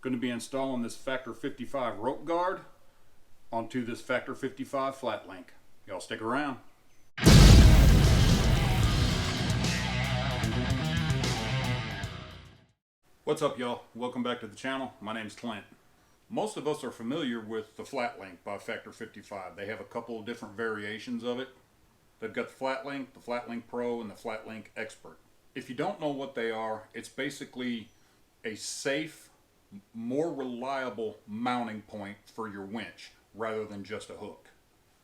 Going to be installing this Factor 55 rope guard onto this Factor 55 flat link. Y'all stick around. What's up, y'all? Welcome back to the channel. My name's Clint. Most of us are familiar with the flat link by Factor 55. They have a couple of different variations of it. They've got the flat link Pro, and the flat link expert. If you don't know what they are, it's basically a safe, more reliable mounting point for your winch rather than just a hook.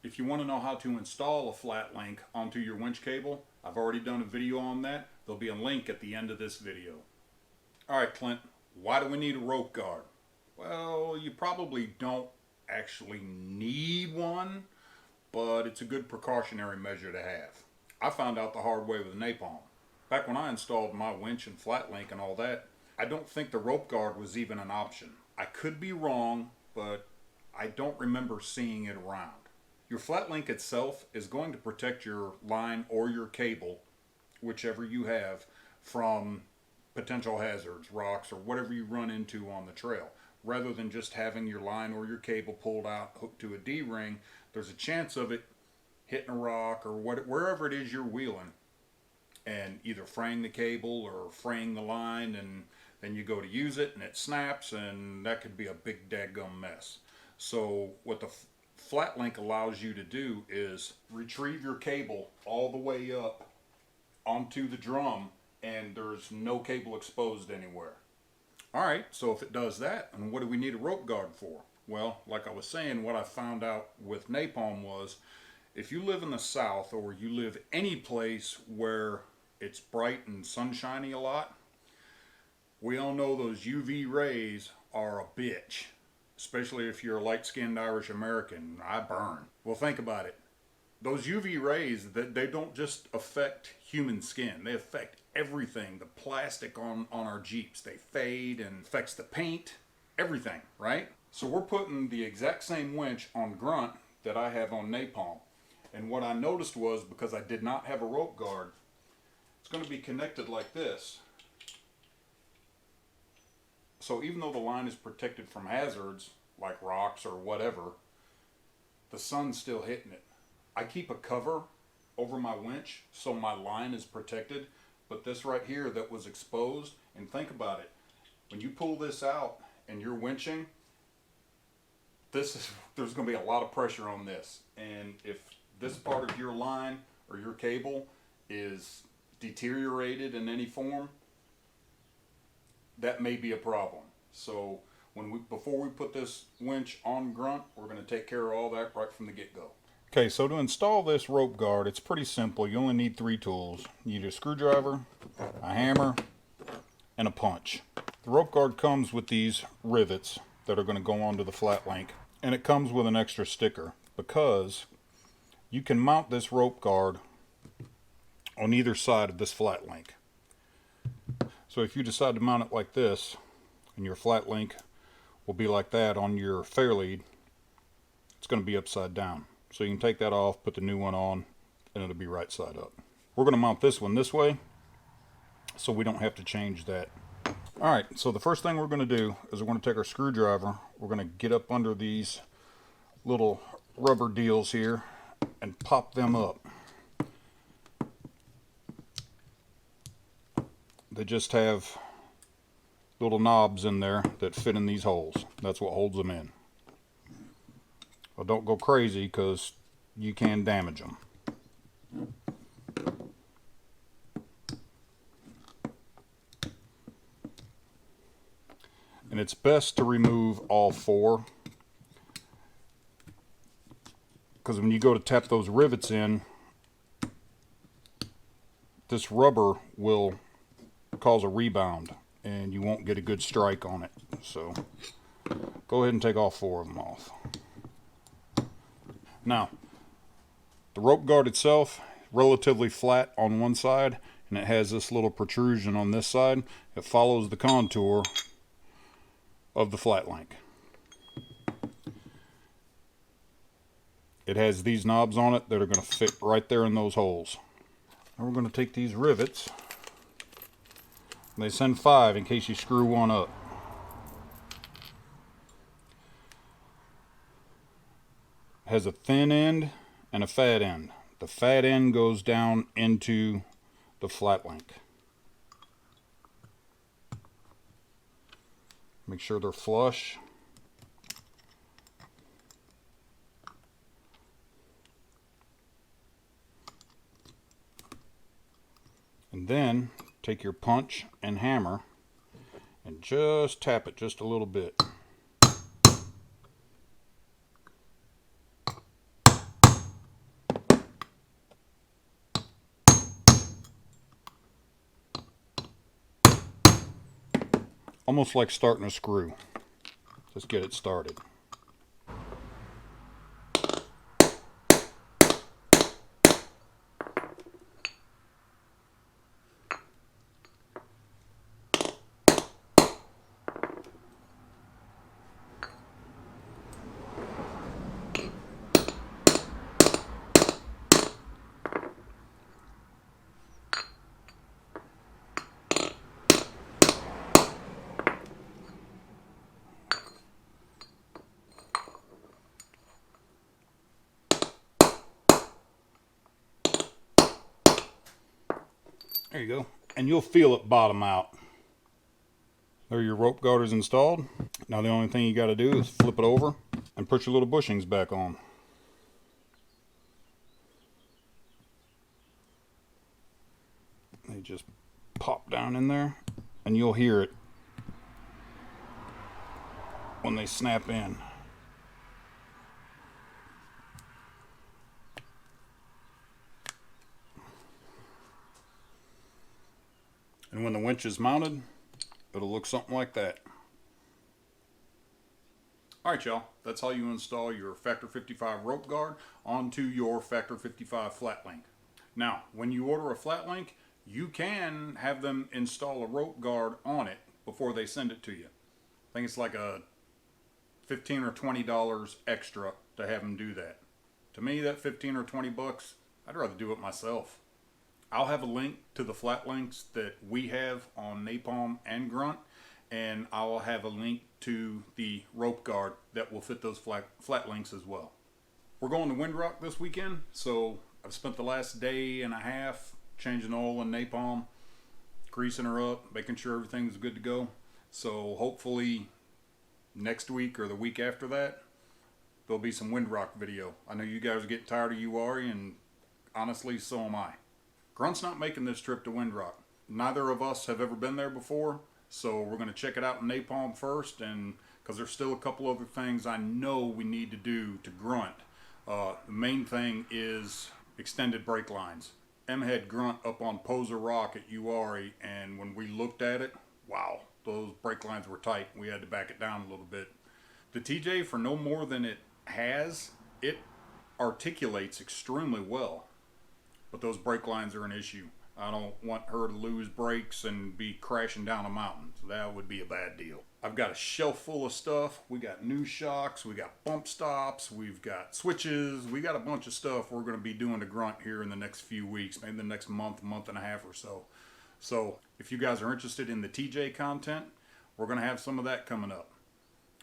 If you want to know how to install a flat link onto your winch cable, I've already done a video on that. There'll be a link at the end of this video. Alright, Clint, why do we need a rope guard? Well, you probably don't actually need one, but it's a good precautionary measure to have. I found out the hard way with napalm. Back when I installed my winch and flat link and all that, I don't think the rope guard was even an option. I could be wrong, but I don't remember seeing it around. Your flat link itself is going to protect your line or your cable, whichever you have, from potential hazards, rocks, or whatever you run into on the trail. Rather than just having your line or your cable pulled out, hooked to a D-ring, there's a chance of it hitting a rock or wherever it is you're wheeling and either fraying the cable or fraying the line, and then you go to use it and it snaps, and that could be a big dadgum mess. So what the flat link allows you to do is retrieve your cable all the way up onto the drum, and there's no cable exposed anywhere. Alright, so if it does that, and what do we need a rope guard for? Well, like I was saying, what I found out with napalm was, if you live in the South, or you live any place where it's bright and sunshiny a lot, we all know those UV rays are a bitch. Especially if you're a light-skinned Irish American. I burn. Well, think about it. Those UV rays, they don't just affect human skin. They affect everything. The plastic on our Jeeps. They fade and affects the paint. Everything, right? So we're putting the exact same winch on Grunt that I have on napalm. And what I noticed was, because I did not have a rope guard, it's going to be connected like this. So even though the line is protected from hazards, like rocks or whatever, the sun's still hitting it. I keep a cover over my winch so my line is protected, but this right here that was exposed, and think about it, when you pull this out and you're winching, there's going to be a lot of pressure on this. And if this part of your line or your cable is deteriorated in any form, that may be a problem. So before we put this winch on Grunt, we're going to take care of all that right from the get-go. Okay, so to install this rope guard, it's pretty simple. You only need 3 tools. You need a screwdriver, a hammer, and a punch. The rope guard comes with these rivets that are going to go onto the flat link, and it comes with an extra sticker because you can mount this rope guard on either side of this flat link. So if you decide to mount it like this, and your flat link will be like that on your fairlead, it's going to be upside down. So you can take that off, put the new one on, and it'll be right side up. We're going to mount this one this way, so we don't have to change that. Alright, so the first thing we're going to do is we're going to take our screwdriver, we're going to get up under these little rubber deals here, and pop them up. They just have little knobs in there that fit in these holes. That's what holds them in. Well, don't go crazy because you can damage them. And it's best to remove all 4, because when you go to tap those rivets in, this rubber will cause a rebound and you won't get a good strike on it. So go ahead and take all 4 of them off. Now, the rope guard itself, relatively flat on one side, and it has this little protrusion on this side. It follows the contour of the flat link. It has these knobs on it that are going to fit right there in those holes. Now we're going to take these rivets. They send 5 in case you screw one up. has a thin end and a fat end. The fat end goes down into the flat link. Make sure they're flush. And then take your punch and hammer and just tap it just a little bit. Almost like starting a screw. Just get it started. There you go. And you'll feel it bottom out. There your rope guard is installed. Now the only thing you got to do is flip it over and put your little bushings back on. They just pop down in there and you'll hear it when they snap in. And when the winch is mounted, it'll look something like that. Alright y'all, that's how you install your Factor 55 rope guard onto your Factor 55 flat link. Now, when you order a flat link, you can have them install a rope guard on it before they send it to you. I think it's like a $15 or $20 extra to have them do that. To me, that 15 or 20 bucks, I'd rather do it myself. I'll have a link to the flat links that we have on Napalm and Grunt, and I'll have a link to the rope guard that will fit those flat links as well. We're going to Windrock this weekend, so I've spent the last day and a half changing oil in Napalm, greasing her up, making sure everything's good to go. So hopefully next week or the week after that, there'll be some Windrock video. I know you guys are getting tired of URI, and honestly, so am I. Grunt's not making this trip to Windrock. Neither of us have ever been there before, so we're going to check it out in Napalm first, and because there's still a couple other things I know we need to do to Grunt. The main thing is extended brake lines. Em had Grunt up on Poser Rock at URI, and when we looked at it, wow, those brake lines were tight. We had to back it down a little bit. The TJ, for no more than it has, it articulates extremely well. But those brake lines are an issue. I don't want her to lose brakes and be crashing down a mountain. So that would be a bad deal. I've got a shelf full of stuff. We got new shocks, we got bump stops, we've got switches, we got a bunch of stuff we're going to be doing to Grunt here in the next few weeks, maybe the next month, month and a half or so. So if you guys are interested in the TJ content, we're going to have some of that coming up.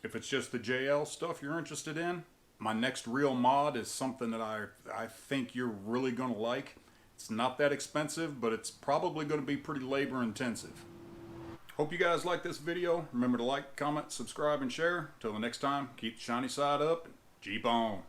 If it's just the JL stuff you're interested in, my next real mod is something that I think you're really going to like. It's not that expensive, but it's probably going to be pretty labor intensive. Hope you guys like this video. Remember to like, comment, subscribe, and share. Till the next time, keep the shiny side up. Jeep on.